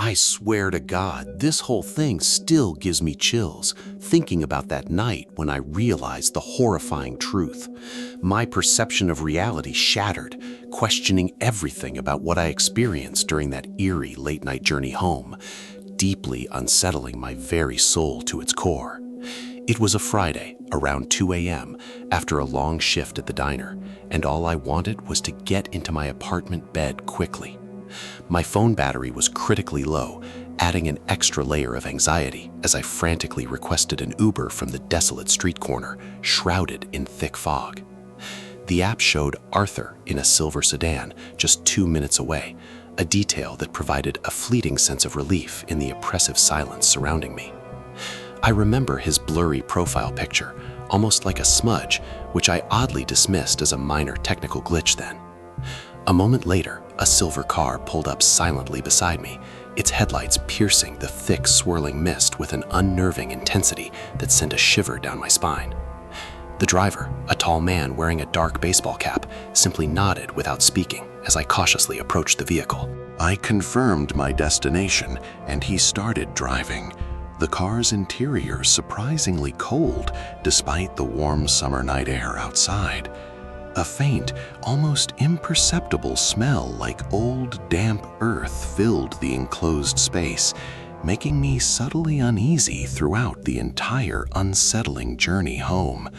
I swear to God, this whole thing still gives me chills, thinking about that night when I realized the horrifying truth. My perception of reality shattered, questioning everything about what I experienced during that eerie late-night journey home, deeply unsettling my very soul to its core. It was a Friday, around 2 a.m., after a long shift at the diner, and all I wanted was to get into my apartment bed quickly. My phone battery was critically low, adding an extra layer of anxiety as I frantically requested an Uber from the desolate street corner, shrouded in thick fog. The app showed Arthur in a silver sedan just 2 minutes away, a detail that provided a fleeting sense of relief in the oppressive silence surrounding me. I remember his blurry profile picture, almost like a smudge, which I oddly dismissed as a minor technical glitch then. A moment later, a silver car pulled up silently beside me, its headlights piercing the thick, swirling mist with an unnerving intensity that sent a shiver down my spine. The driver, a tall man wearing a dark baseball cap, simply nodded without speaking as I cautiously approached the vehicle. I confirmed my destination, and he started driving. The car's interior surprisingly cold despite the warm summer night air outside. A faint, almost imperceptible smell like old, damp earth filled the enclosed space, making me subtly uneasy throughout the entire unsettling journey home.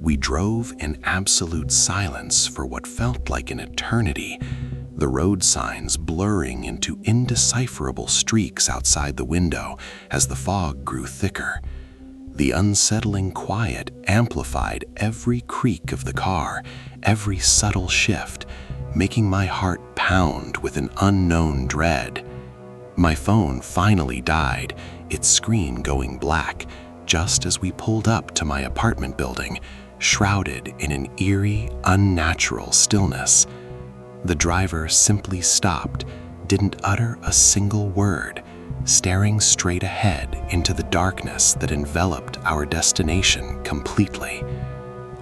We drove in absolute silence for what felt like an eternity, the road signs blurring into indecipherable streaks outside the window as the fog grew thicker. The unsettling quiet amplified every creak of the car, every subtle shift, making my heart pound with an unknown dread. My phone finally died, its screen going black, just as we pulled up to my apartment building, shrouded in an eerie, unnatural stillness. The driver simply stopped, didn't utter a single word, staring straight ahead into the darkness that enveloped our destination completely.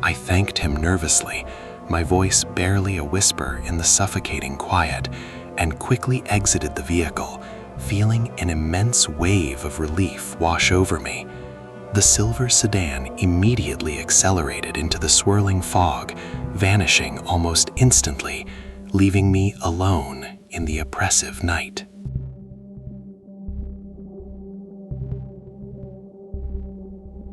I thanked him nervously, my voice barely a whisper in the suffocating quiet, and quickly exited the vehicle, feeling an immense wave of relief wash over me. The silver sedan immediately accelerated into the swirling fog, vanishing almost instantly, leaving me alone in the oppressive night.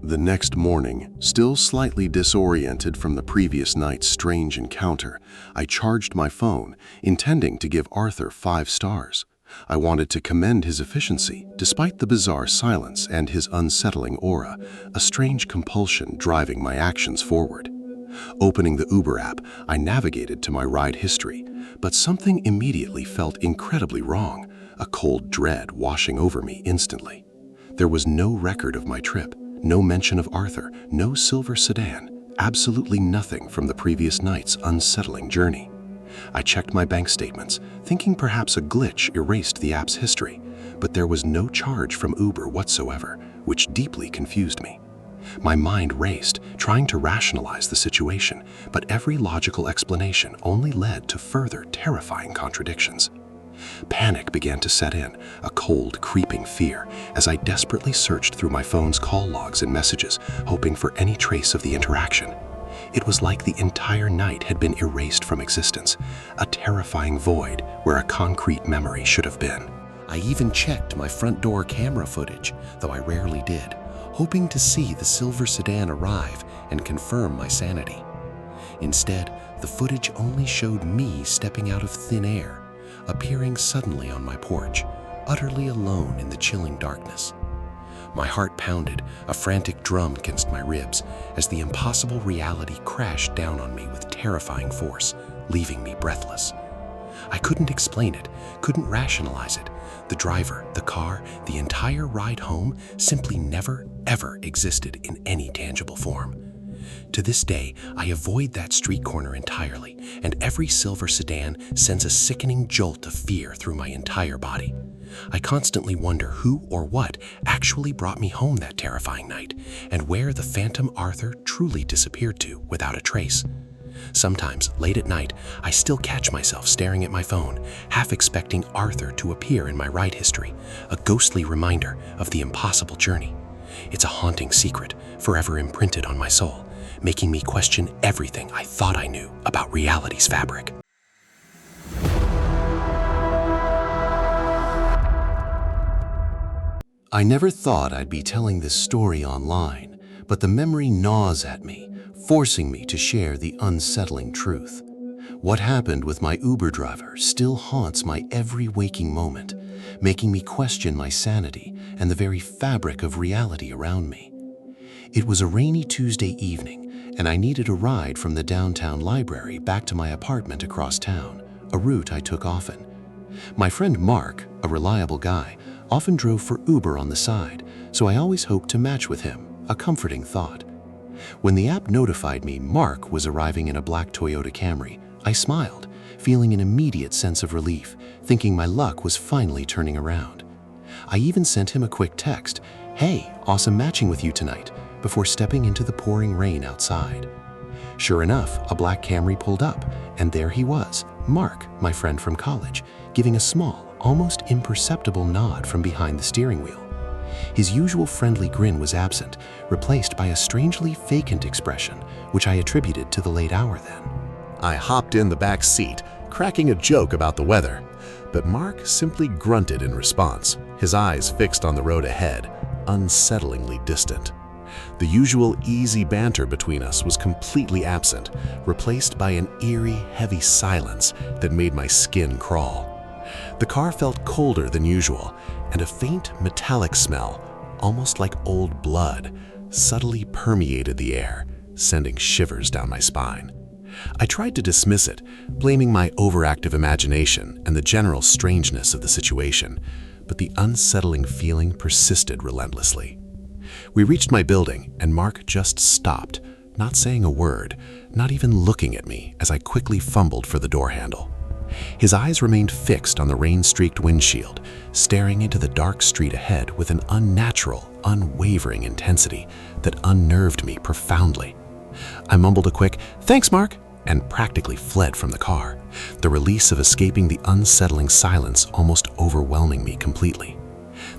The next morning, still slightly disoriented from the previous night's strange encounter, I charged my phone, intending to give Arthur 5 stars. I wanted to commend his efficiency, despite the bizarre silence and his unsettling aura, a strange compulsion driving my actions forward. Opening the Uber app, I navigated to my ride history, but something immediately felt incredibly wrong, a cold dread washing over me instantly. There was no record of my trip, no mention of Arthur, no silver sedan, absolutely nothing from the previous night's unsettling journey. I checked my bank statements, thinking perhaps a glitch erased the app's history, but there was no charge from Uber whatsoever, which deeply confused me. My mind raced, trying to rationalize the situation, but every logical explanation only led to further terrifying contradictions. Panic began to set in, a cold, creeping fear, as I desperately searched through my phone's call logs and messages, hoping for any trace of the interaction. It was like the entire night had been erased from existence, a terrifying void where a concrete memory should have been. I even checked my front door camera footage, though I rarely did, hoping to see the silver sedan arrive and confirm my sanity. Instead, the footage only showed me stepping out of thin air, appearing suddenly on my porch, utterly alone in the chilling darkness. My heart pounded, a frantic drum against my ribs, as the impossible reality crashed down on me with terrifying force, leaving me breathless. I couldn't explain it, couldn't rationalize it. The driver, the car, the entire ride home simply never, ever existed in any tangible form. To this day, I avoid that street corner entirely, and every silver sedan sends a sickening jolt of fear through my entire body. I constantly wonder who or what actually brought me home that terrifying night, and where the phantom Arthur truly disappeared to without a trace. Sometimes, late at night, I still catch myself staring at my phone, half expecting Arthur to appear in my ride history, a ghostly reminder of the impossible journey. It's a haunting secret, forever imprinted on my soul, making me question everything I thought I knew about reality's fabric. I never thought I'd be telling this story online, but the memory gnaws at me, forcing me to share the unsettling truth. What happened with my Uber driver still haunts my every waking moment, making me question my sanity and the very fabric of reality around me. It was a rainy Tuesday evening, and I needed a ride from the downtown library back to my apartment across town, a route I took often. My friend Mark, a reliable guy, often drove for Uber on the side, so I always hoped to match with him, a comforting thought. When the app notified me Mark was arriving in a black Toyota Camry, I smiled, feeling an immediate sense of relief, thinking my luck was finally turning around. I even sent him a quick text, "Hey, awesome matching with you tonight," before stepping into the pouring rain outside. Sure enough, a black Camry pulled up, and there he was, Mark, my friend from college, giving a small, almost imperceptible nod from behind the steering wheel. His usual friendly grin was absent, replaced by a strangely vacant expression, which I attributed to the late hour then. I hopped in the back seat, cracking a joke about the weather, but Mark simply grunted in response, his eyes fixed on the road ahead, unsettlingly distant. The usual easy banter between us was completely absent, replaced by an eerie, heavy silence that made my skin crawl. The car felt colder than usual, and a faint metallic smell, almost like old blood, subtly permeated the air, sending shivers down my spine. I tried to dismiss it, blaming my overactive imagination and the general strangeness of the situation, but the unsettling feeling persisted relentlessly. We reached my building, and Mark just stopped, not saying a word, not even looking at me as I quickly fumbled for the door handle. His eyes remained fixed on the rain-streaked windshield, staring into the dark street ahead with an unnatural, unwavering intensity that unnerved me profoundly. I mumbled a quick, "Thanks, Mark," and practically fled from the car, the release of escaping the unsettling silence almost overwhelming me completely.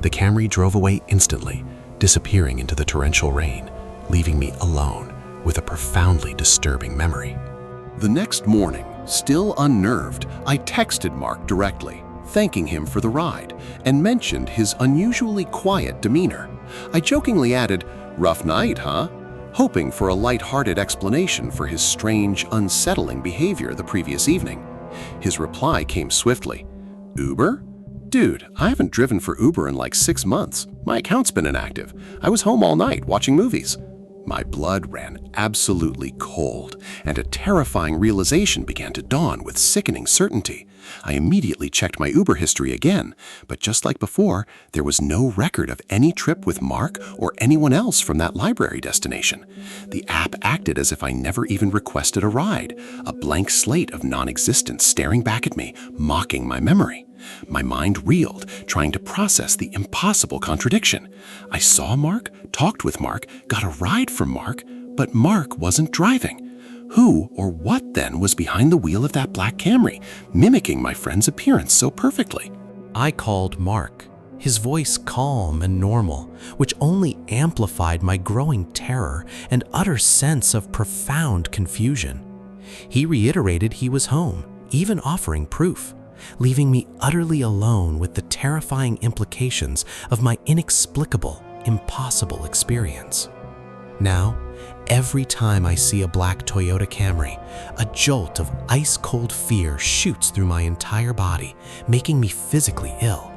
The Camry drove away instantly, disappearing into the torrential rain, leaving me alone with a profoundly disturbing memory. The next morning, still unnerved, I texted Mark directly, thanking him for the ride, and mentioned his unusually quiet demeanor. I jokingly added, "Rough night, huh?" hoping for a light-hearted explanation for his strange, unsettling behavior the previous evening. His reply came swiftly. "Uber? Dude, I haven't driven for Uber in like 6 months. My account's been inactive. I was home all night watching movies." My blood ran absolutely cold, and a terrifying realization began to dawn with sickening certainty. I immediately checked my Uber history again, but just like before, there was no record of any trip with Mark or anyone else from that library destination. The app acted as if I never even requested a ride, a blank slate of non-existence staring back at me, mocking my memory. My mind reeled, trying to process the impossible contradiction. I saw Mark, talked with Mark, got a ride from Mark, but Mark wasn't driving. Who or what then was behind the wheel of that black Camry, mimicking my friend's appearance so perfectly? I called Mark, his voice calm and normal, which only amplified my growing terror and utter sense of profound confusion. He reiterated he was home, even offering proof, leaving me utterly alone with the terrifying implications of my inexplicable, impossible experience. Now, every time I see a black Toyota Camry, a jolt of ice-cold fear shoots through my entire body, making me physically ill.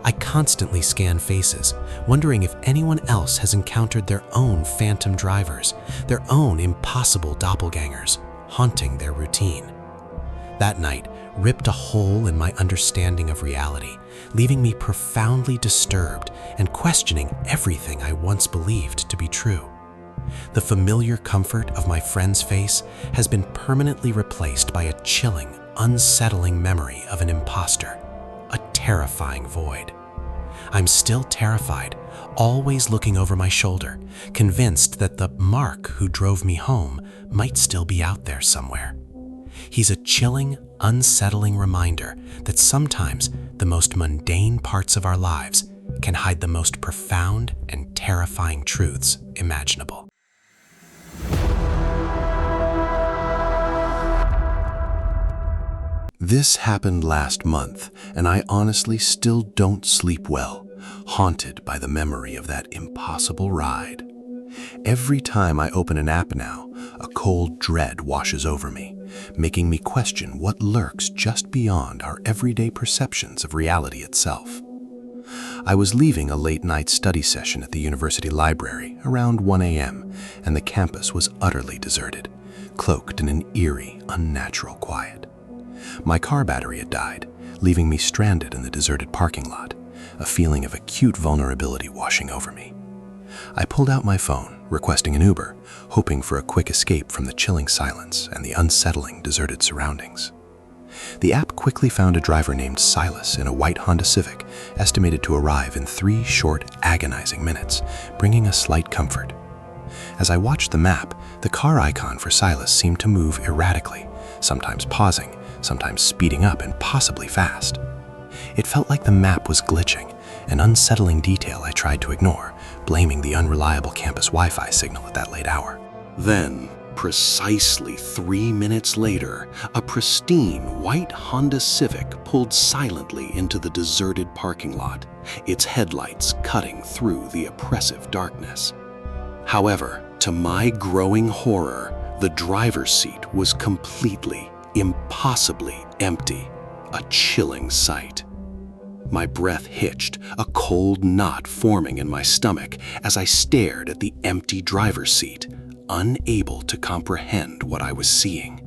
I constantly scan faces, wondering if anyone else has encountered their own phantom drivers, their own impossible doppelgangers, haunting their routine. That night ripped a hole in my understanding of reality, leaving me profoundly disturbed and questioning everything I once believed to be true. The familiar comfort of my friend's face has been permanently replaced by a chilling, unsettling memory of an imposter, a terrifying void. I'm still terrified, always looking over my shoulder, convinced that the Mark who drove me home might still be out there somewhere. He's a chilling, unsettling reminder that sometimes the most mundane parts of our lives can hide the most profound and terrifying truths imaginable. This happened last month, and I honestly still don't sleep well, haunted by the memory of that impossible ride. Every time I open an app now, a cold dread washes over me, making me question what lurks just beyond our everyday perceptions of reality itself. I was leaving a late-night study session at the university library around 1 a.m., and the campus was utterly deserted, cloaked in an eerie, unnatural quiet. My car battery had died, leaving me stranded in the deserted parking lot, a feeling of acute vulnerability washing over me. I pulled out my phone, requesting an Uber, hoping for a quick escape from the chilling silence and the unsettling deserted surroundings. The app quickly found a driver named Silas in a white Honda Civic, estimated to arrive in 3 short, agonizing minutes, bringing a slight comfort. As I watched the map, the car icon for Silas seemed to move erratically, sometimes pausing, sometimes speeding up and possibly fast. It felt like the map was glitching, an unsettling detail I tried to ignore, blaming the unreliable campus Wi-Fi signal at that late hour. Then, precisely 3 minutes later, a pristine white Honda Civic pulled silently into the deserted parking lot, its headlights cutting through the oppressive darkness. However, to my growing horror, the driver's seat was completely, impossibly empty, a chilling sight. My breath hitched, a cold knot forming in my stomach as I stared at the empty driver's seat, unable to comprehend what I was seeing.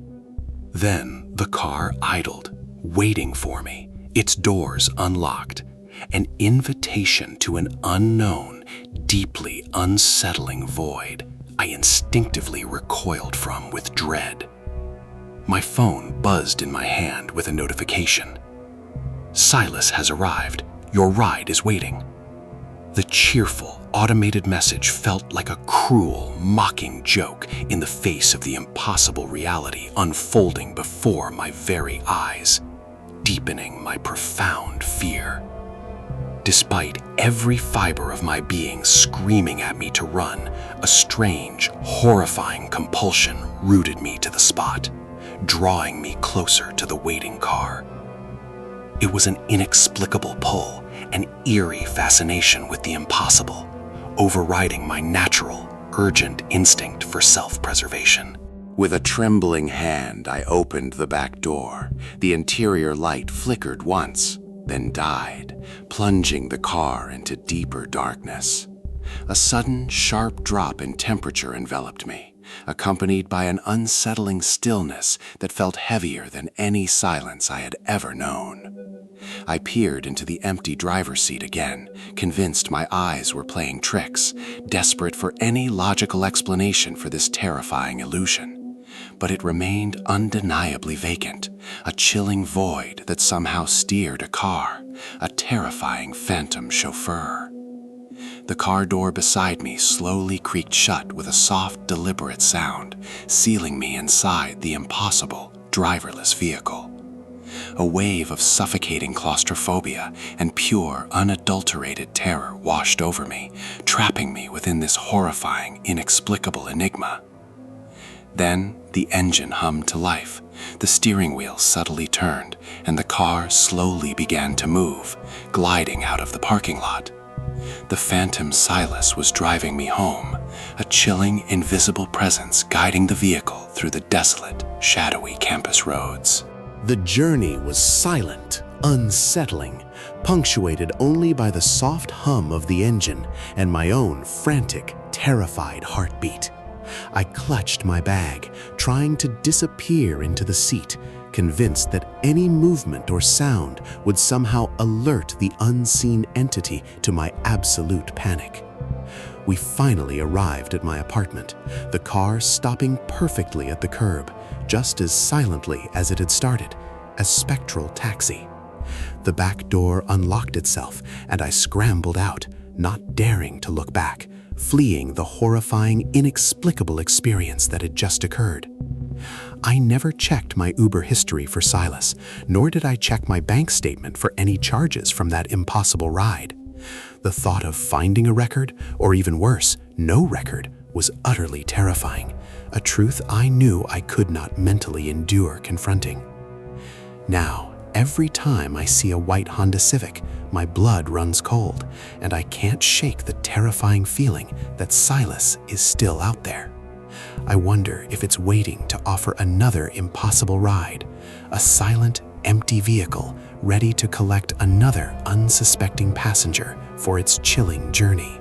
Then the car idled, waiting for me, its doors unlocked, an invitation to an unknown, deeply unsettling void I instinctively recoiled from with dread. My phone buzzed in my hand with a notification. "Silas has arrived. Your ride is waiting." The cheerful, automated message felt like a cruel, mocking joke in the face of the impossible reality unfolding before my very eyes, deepening my profound fear. Despite every fiber of my being screaming at me to run, a strange, horrifying compulsion rooted me to the spot, drawing me closer to the waiting car. It was an inexplicable pull, an eerie fascination with the impossible, overriding my natural, urgent instinct for self-preservation. With a trembling hand, I opened the back door. The interior light flickered once, then died, plunging the car into deeper darkness. A sudden, sharp drop in temperature enveloped me, accompanied by an unsettling stillness that felt heavier than any silence I had ever known. I peered into the empty driver's seat again, convinced my eyes were playing tricks, desperate for any logical explanation for this terrifying illusion. But it remained undeniably vacant, a chilling void that somehow steered a car, a terrifying phantom chauffeur. The car door beside me slowly creaked shut with a soft, deliberate sound, sealing me inside the impossible, driverless vehicle. A wave of suffocating claustrophobia and pure, unadulterated terror washed over me, trapping me within this horrifying, inexplicable enigma. Then the engine hummed to life, the steering wheel subtly turned, and the car slowly began to move, gliding out of the parking lot. The phantom Silas was driving me home, a chilling, invisible presence guiding the vehicle through the desolate, shadowy campus roads. The journey was silent, unsettling, punctuated only by the soft hum of the engine and my own frantic, terrified heartbeat. I clutched my bag, trying to disappear into the seat, convinced that any movement or sound would somehow alert the unseen entity to my absolute panic. We finally arrived at my apartment, the car stopping perfectly at the curb, just as silently as it had started, a spectral taxi. The back door unlocked itself, and I scrambled out, not daring to look back, fleeing the horrifying, inexplicable experience that had just occurred. I never checked my Uber history for Silas, nor did I check my bank statement for any charges from that impossible ride. The thought of finding a record, or even worse, no record, was utterly terrifying, a truth I knew I could not mentally endure confronting. Now, every time I see a white Honda Civic, my blood runs cold, and I can't shake the terrifying feeling that Silas is still out there. I wonder if it's waiting to offer another impossible ride, a silent, empty vehicle ready to collect another unsuspecting passenger for its chilling journey.